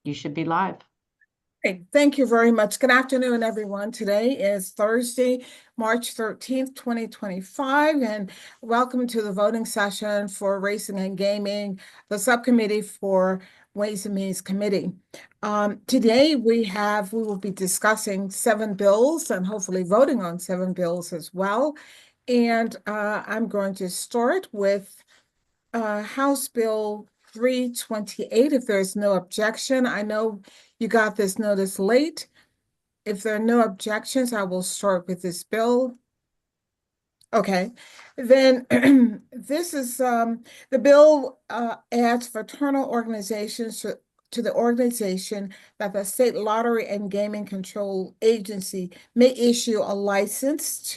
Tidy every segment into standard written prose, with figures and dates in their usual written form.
You should be live. Hey, thank you very much. Good afternoon, everyone. Today is Thursday, March 13th, 2025, and welcome to the voting session for Racing and Gaming, the Subcommittee for Ways and Means Committee. Today we will be discussing 7 bills and hopefully voting on 7 bills as well. And I'm going to start with House Bill 328, if there's no objection. I know you got this notice late. If there are no objections, I will start with this bill. Okay, then this is the bill adds fraternal organizations to the organization that the State Lottery and Gaming Control Agency may issue a license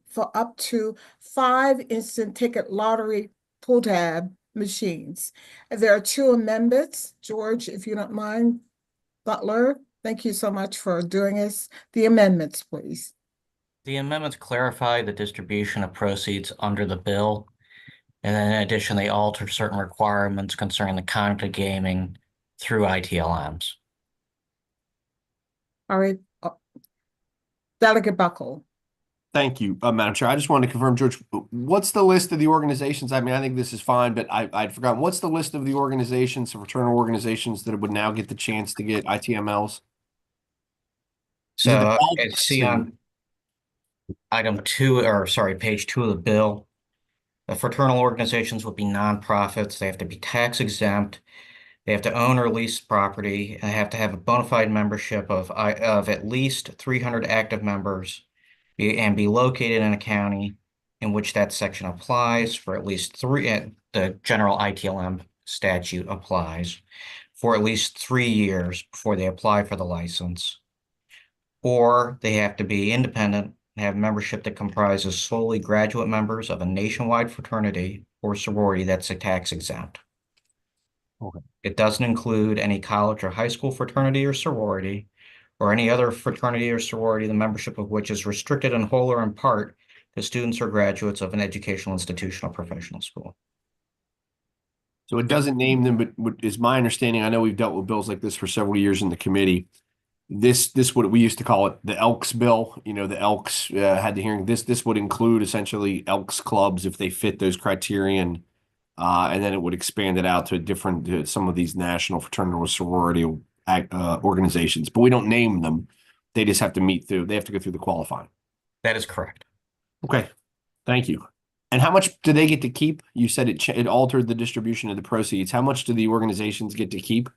for up to 5 instant ticket lottery pull tab machines. There are 2 amendments. George, if you don't mind, Butler, thank you so much for doing this. The amendments, please. The amendments clarify the distribution of proceeds under the bill, and then in addition, they alter certain requirements concerning the conduct of gaming through ITLMs. All right. Delegate Buckle. Thank you, Madam Chair. I just wanted to confirm, George, what's the list of the organizations? I mean, I think this is fine, but I'd forgotten. What's the list of the organizations, the fraternal organizations that would now get the chance to get ITMLs? So as see on item 2, or sorry, page 2 of the bill, the fraternal organizations would be nonprofits. They have to be tax exempt. They have to own or lease property. They have to have a bona fide membership of at least 300 active members and be located in a county in which that section applies for at least 3, the general ITLM statute applies for at least 3 years before they apply for the license. Or they have to be independent and have membership that comprises solely graduate members of a nationwide fraternity or sorority that's tax exempt. Okay. It doesn't include any college or high school fraternity or sorority, or any other fraternity or sorority, the membership of which is restricted in whole or in part to students or graduates of an educational institution or professional school. So it doesn't name them, but is my understanding, I know we've dealt with bills like this for several years in the committee. This what we used to call it the Elks bill. You know, the Elks had the hearing. This would include essentially Elks clubs if they fit those criterion. And then it would expand it out to some of these national fraternity or sorority organizations, but we don't name them. They just have to they have to go through the qualifying. That is correct. Okay, thank you. And how much do they get to keep? You said it altered the distribution of the proceeds. How much do the organizations get to keep?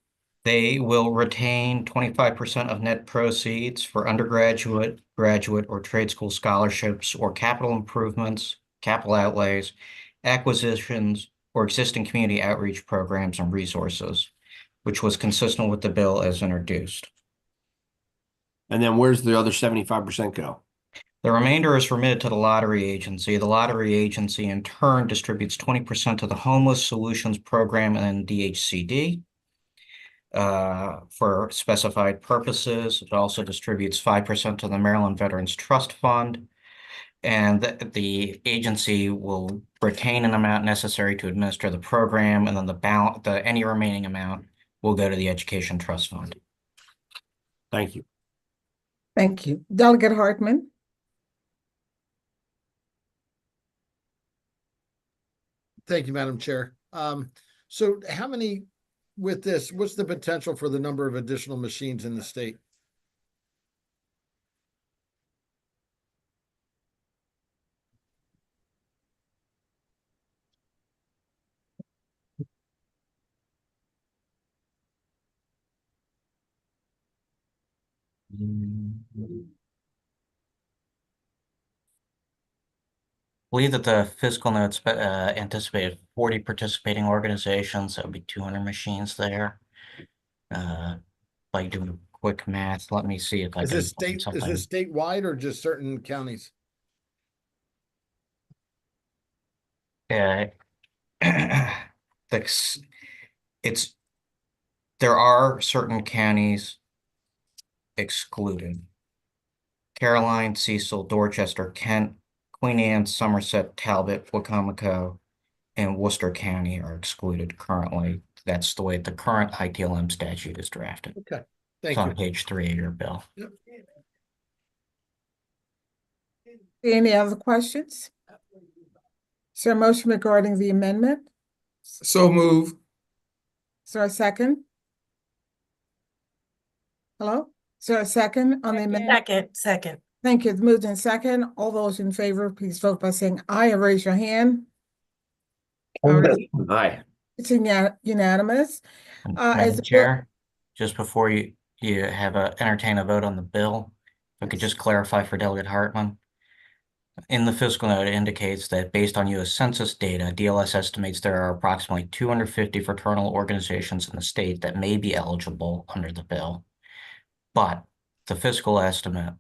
They will retain 25% of net proceeds for undergraduate, graduate, or trade school scholarships or capital improvements, capital outlays, acquisitions, or existing community outreach programs and resources, which was consistent with the bill as introduced. And then where's the other 75% go? The remainder is remitted to the lottery agency. The lottery agency in turn distributes 20% to the Homeless Solutions Program and DHCD for specified purposes. It also distributes 5% to the Maryland Veterans Trust Fund, and the agency will retain an amount necessary to administer the program, and then any remaining amount will go to the Education Trust Fund. Thank you. Thank you. Delegate Hartman. Thank you, Madam Chair. So how many with this, what's the potential for the number of additional machines in the state? I believe that the fiscal notes anticipated 40 participating organizations. That would be 200 machines there. By doing quick math, let me see if I can find something. Is this statewide or just certain counties? There are certain counties excluded. Caroline, Cecil, Dorchester, Kent, Queen Anne, Somerset, Talbot, Wacomico, and Worcester County are excluded currently. That's the way the current ITLM statute is drafted. Okay, It's thank on you. page 3 of your bill. Yep. Any other questions? Is there a motion regarding the amendment? So move. Is there a second? Hello? Is there a second on the amendment? Second. Thank you. It's moved in second. All those in favor, please vote by saying aye and raise your hand. All right. Aye. It's unanimous. And As Madam the bill- Chair, just before you entertain a vote on the bill, if I could just clarify for Delegate Hartman. In the fiscal note, it indicates that based on U.S. Census data, DLS estimates there are approximately 250 fraternal organizations in the state that may be eligible under the bill. But the fiscal estimate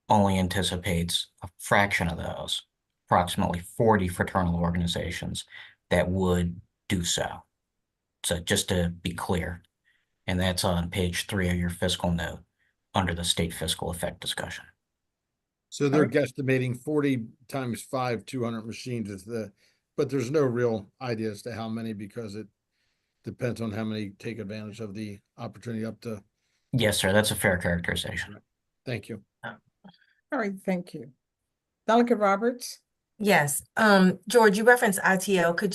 only anticipates a fraction of those, approximately 40 fraternal organizations that would do so. So just to be clear, and that's on page 3 of your fiscal note under the state fiscal effect discussion. So they're guesstimating 40 times 5, 200 machines is but there's no real idea as to how many because it depends on how many take advantage of the opportunity up to. Yes, sir, that's a fair characterization. Thank you. All right, thank you. Delegate Roberts? Yes. George, you referenced ITL. Could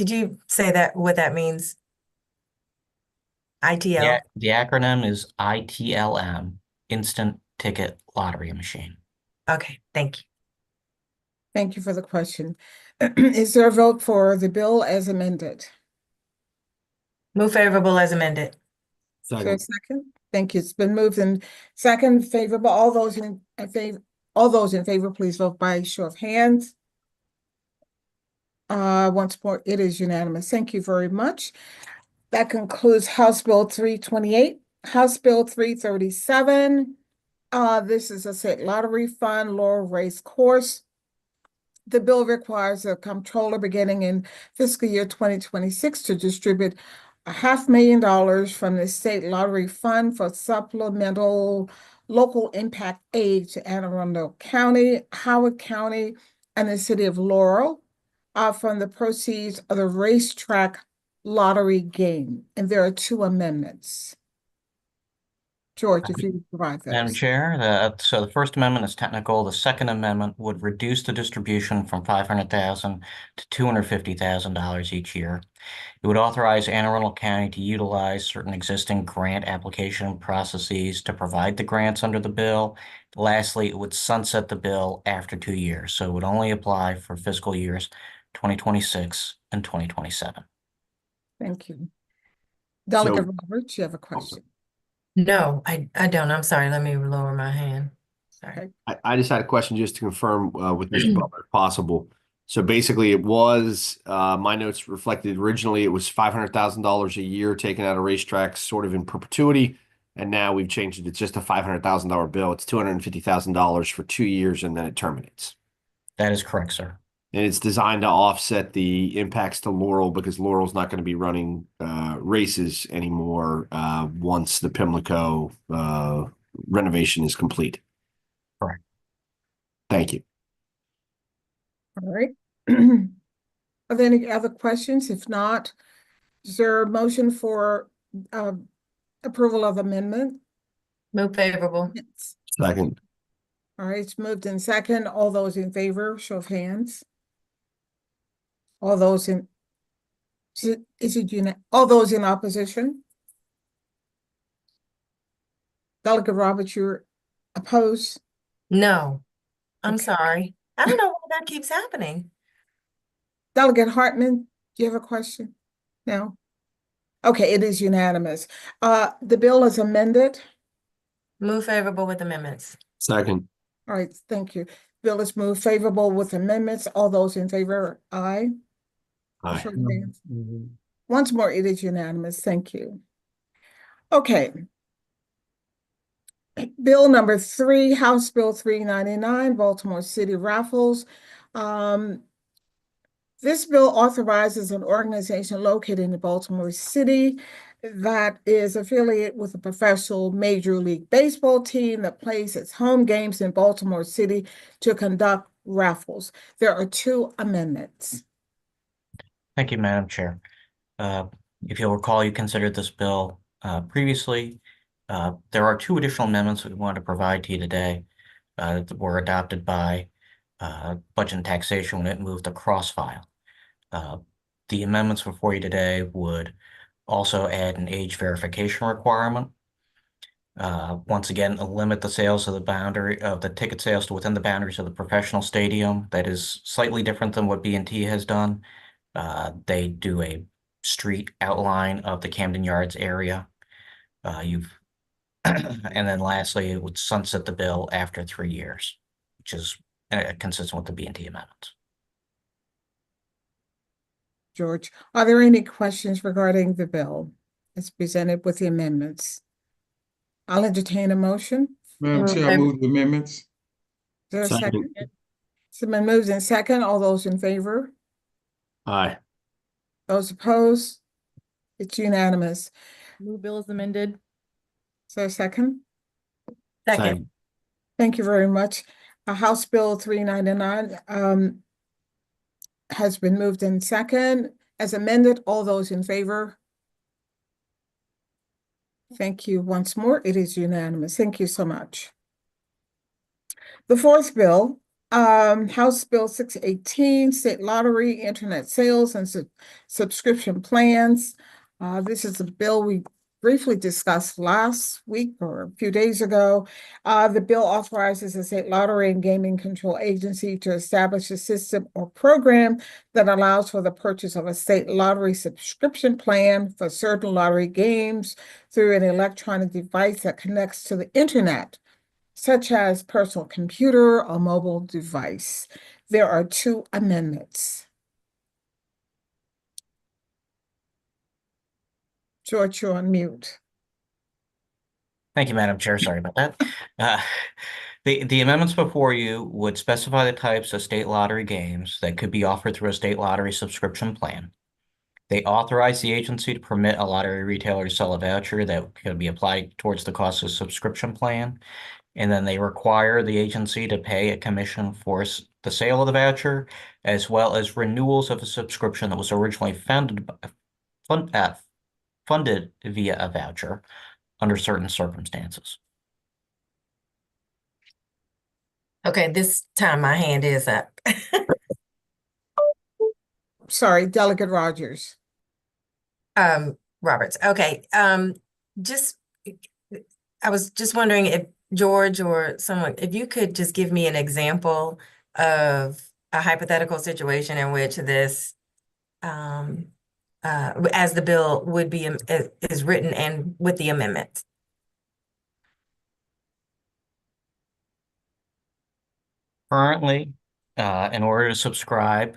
you say that what that means? ITL. Yeah, the acronym is ITLM, Instant Ticket Lottery Machine. Okay, thank you. Thank you for the question. Is there a vote for the bill as amended? Move favorable as amended. Is there a Second. second? Thank you. It's been moved in second favorable. All those in favor, please vote by show of hands. Once more, it is unanimous. Thank you very much. That concludes House Bill 328. House Bill 337. This is a state lottery fund, Laurel Race Course. The bill requires a comptroller beginning in fiscal year 2026 to distribute $500,000 from the state lottery fund for supplemental local impact aid to Anne Arundel County, Howard County, and the city of Laurel from the proceeds of the racetrack lottery game. And there are 2 amendments. George, if you could provide Madam those. Chair, so the First Amendment is technical. The Second Amendment would reduce the distribution from $500,000 to $250,000 each year. It would authorize Anne Arundel County to utilize certain existing grant application processes to provide the grants under the bill. Lastly, it would sunset the bill after 2 years, so it would only apply for fiscal years 2026 and 2027. Thank you. Delegate So- Roberts, you have a question. No, I don't. I'm sorry. Let me lower my hand. Sorry. Okay. I just had a question just to confirm with Mr. Butler, if possible. So basically it was, my notes reflected originally it was $500,000 a year taken out of racetracks sort of in perpetuity. And now we've changed it. It's just a $500,000 bill. It's $250,000 for 2 years and then it terminates. That is correct, sir. And it's designed to offset the impacts to Laurel because Laurel's not going to be running races anymore once the Pimlico renovation is complete. Correct. Thank you. All right. Are there any other questions? If not, is there a motion for approval of amendment? Move favorable. Yes. Second. All right, it's moved in second. All those in favor, show of hands. All those in, all those in opposition? Delegate Roberts, you're opposed? No, I'm Okay. sorry. I don't know why that keeps happening. Delegate Hartman, do you have a question? No? Okay, it is unanimous. The bill is amended. Move favorable with amendments. Second. All right, thank you. Bill is moved favorable with amendments. All those in favor, aye. Aye. Show of hands. Once more, it is unanimous. Thank you. Okay. Bill number 3, House Bill 399, Baltimore City raffles. This bill authorizes an organization located in Baltimore City that is affiliated with a professional Major League Baseball team that plays its home games in Baltimore City to conduct raffles. There are 2 amendments. Thank you, Madam Chair. If you'll recall, you considered this bill previously. There are two additional amendments we want to provide to you today that were adopted by Budget and Taxation when it moved to cross-file. The amendments before you today would also add an age verification requirement. Once again, limit the sales of the boundary of the ticket sales to within the boundaries of the professional stadium. That is slightly different than what B&T has done. They do a street outline of the Camden Yards area. And then lastly, it would sunset the bill after 3 years, which is consistent with the B&T amendments. George, are there any questions regarding the bill as presented with the amendments? I'll entertain a motion. Madam Chair, I move the amendments. Is there a Second. second? It's been moved in second. All those in favor? Aye. Those opposed? It's unanimous. Move bill is amended. Is there a second? Second. Thank you very much. House Bill 399 has been moved in second. As amended, all those in favor? Thank you once more. It is unanimous. Thank you so much. The fourth bill, House Bill 618, State Lottery, Internet Sales and Subscription Plans. This is a bill we briefly discussed last week or a few days ago. The bill authorizes the State Lottery and Gaming Control Agency to establish a system or program that allows for the purchase of a state lottery subscription plan for certain lottery games through an electronic device that connects to the internet, such as personal computer or mobile device. There are two amendments. George, you're on mute. Thank you, Madam Chair. Sorry about that. The amendments before you would specify the types of state lottery games that could be offered through a state lottery subscription plan. They authorize the agency to permit a lottery retailer to sell a voucher that could be applied towards the cost of the subscription plan. And then they require the agency to pay a commission for the sale of the voucher, as well as renewals of a subscription that was originally funded via a voucher under certain circumstances. Okay, this time my hand is up. Sorry, Delegate Rogers. Roberts. Okay. Just I was just wondering if George or someone, if you could just give me an example of a hypothetical situation in which this as the bill would be is written and with the amendment. Currently, in order to subscribe,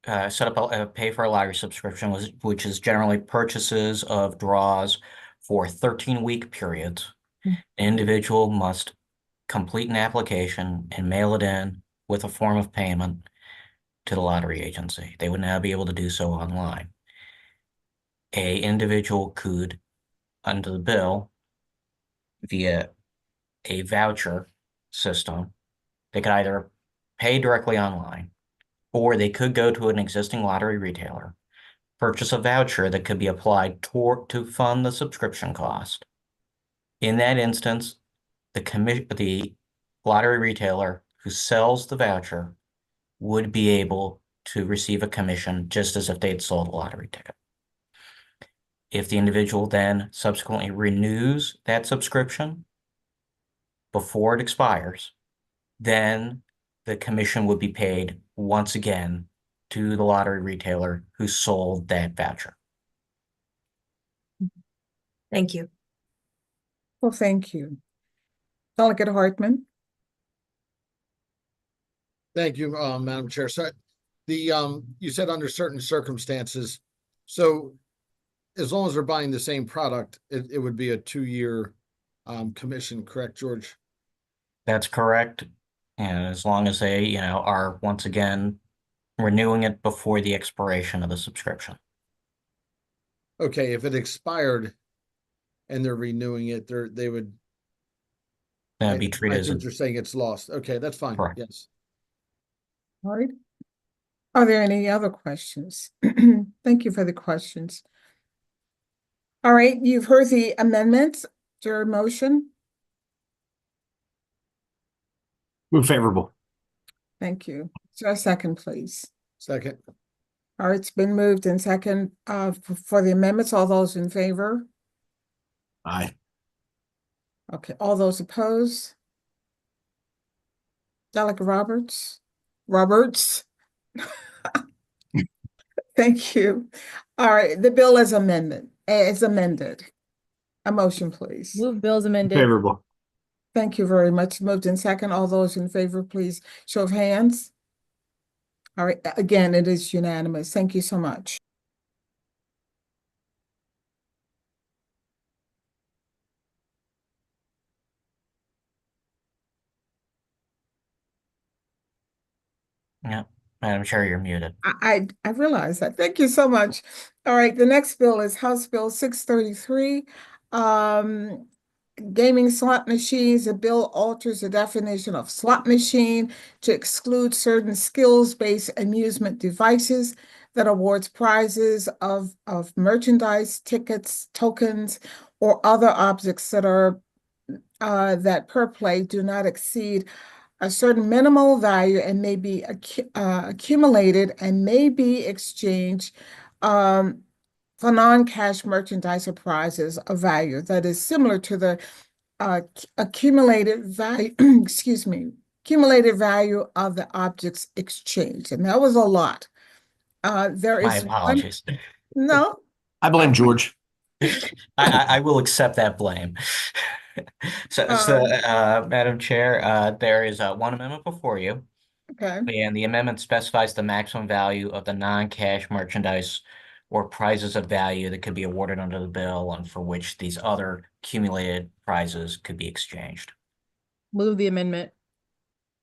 set up a pay for a lottery subscription, which is generally purchases of draws for 13-week periods. An individual must complete an application and mail it in with a form of payment to the lottery agency. They would now be able to do so online. An individual could, under the bill, via a voucher system, they could either pay directly online, or they could go to an existing lottery retailer, purchase a voucher that could be applied to fund the subscription cost. In that instance, the lottery retailer who sells the voucher would be able to receive a commission just as if they'd sold a lottery ticket. If the individual then subsequently renews that subscription before it expires, then the commission would be paid once again to the lottery retailer who sold that voucher. Thank you. Well, thank you. Delegate Hartman. Thank you, Madam Chair. So you said under certain circumstances, so as long as they're buying the same product, it would be a 2-year commission, correct, George? That's correct. And as long as they, are once again renewing it before the expiration of the subscription. Okay, if it expired and they're renewing it, they would. That'd be I treated as think you're saying it's lost. Okay, that's fine. Correct. Yes. All right. Are there any other questions? Thank you for the questions. All right, you've heard the amendments. Is there a motion? Move favorable. Thank you. Is there a second, please? Second. All right, it's been moved and second for the amendments. All those in favor? Aye. Okay, all those opposed? Delegate Roberts? Roberts? Thank you. All right, the bill is amended. A motion, please. Move bills amended. Favorable. Thank you very much. Moved in second. All those in favor, please show of hands. All right, again, it is unanimous. Thank you so much. Yeah, Madam Chair, you're muted. I realize that. Thank you so much. All right, the next bill is House Bill 633. Gaming slot machines. The bill alters the definition of slot machine to exclude certain skills-based amusement devices that awards prizes of merchandise, tickets, tokens, or other objects that are that per play do not exceed a certain minimal value and may be accumulated and may be exchanged for non-cash merchandise or prizes of value that is similar to the accumulated value, excuse me, accumulated value of the objects exchanged. And that was a lot. There My is apologies. no. I blame George. I will accept that blame. So, Madam Chair, there is one amendment before you, Okay. and the amendment specifies the maximum value of the non-cash merchandise or prizes of value that could be awarded under the bill and for which these other accumulated prizes could be exchanged. Move the amendment.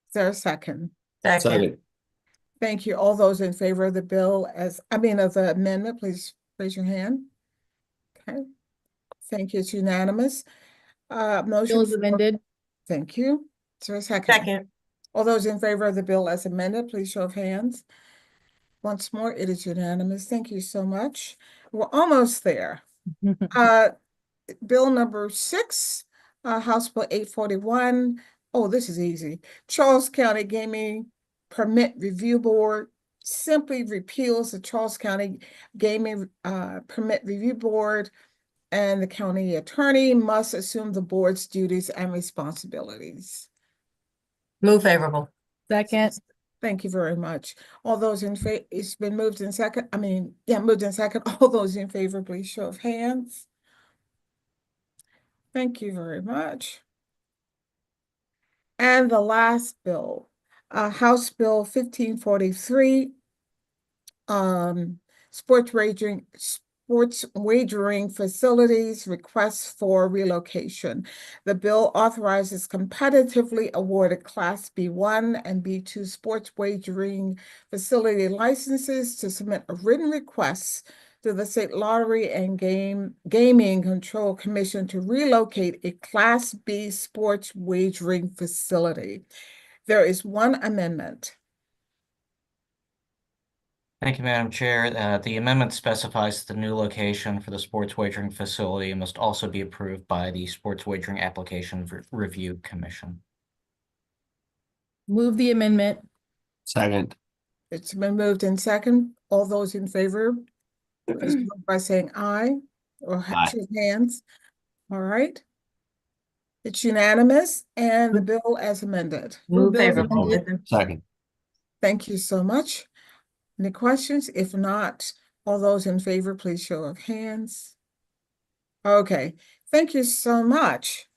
Is there a second? Second. Thank you. All those in favor of the bill of the amendment, please raise your hand. Okay. Thank you. It's unanimous. Motion. Bills amended. Thank you. Is there a second? Second. All those in favor of the bill as amended, please show of hands. Once more, it is unanimous. Thank you so much. We're almost there. Bill number 6, House Bill 841. Oh, this is easy. Charles County Gaming Permit Review Board simply repeals the Charles County Gaming Permit Review Board, and the county attorney must assume the board's duties and responsibilities. Move favorable. Second. Thank you very much. All those in favor, it's been moved in second. Moved in second. All those in favor, please show of hands. Thank you very much. And the last bill, House Bill 1543, sports wagering facilities requests for relocation. The bill authorizes competitively awarded Class B1 and B2 sports wagering facility licenses to submit a written request to the State Lottery and Gaming Control Commission to relocate a Class B sports wagering facility. There is one amendment. Thank you, Madam Chair. The amendment specifies that the new location for the sports wagering facility must also be approved by the Sports Wagering Application Review Commission. Move the amendment. Second. It's been moved in second. All those in favor, please vote by saying aye or Aye. show hands. All right. It's unanimous and the bill as amended. Move Bill as favorable. amended. Second. Thank you so much. Any questions? If not, all those in favor, please show of hands. Okay, thank you so much.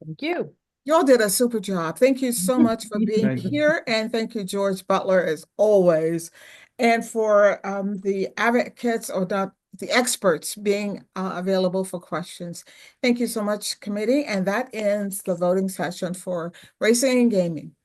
Thank you. Y'all did a super job. Thank you so much for being Thank you. here, and thank you, George Butler, as always, and for the advocates or the experts being available for questions. Thank you so much, committee, and that ends the voting session for Racing and Gaming.